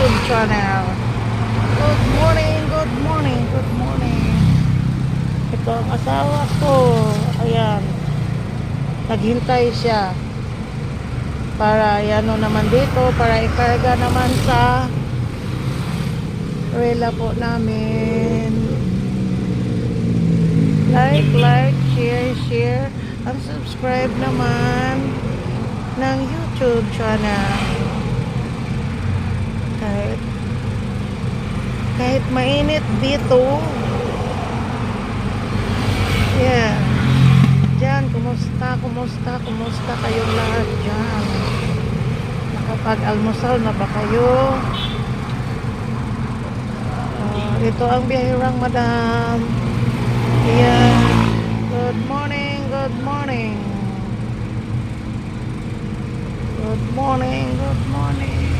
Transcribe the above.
YouTube channel. Good morning, good morning, good morning. Ito ang asawa ko. Ayan. Naghintay siya. Para ano naman dito, para ikarga naman sa rela po namin. Like, share, and subscribe naman ng YouTube channel. Kahit mainit dito. Yeah. Diyan, kumusta kayong lahat dyan? Nakapag-almusal na ba kayo? Ito ang biyahirang madam. Yeah. Good morning, good morning. Good morning, good morning.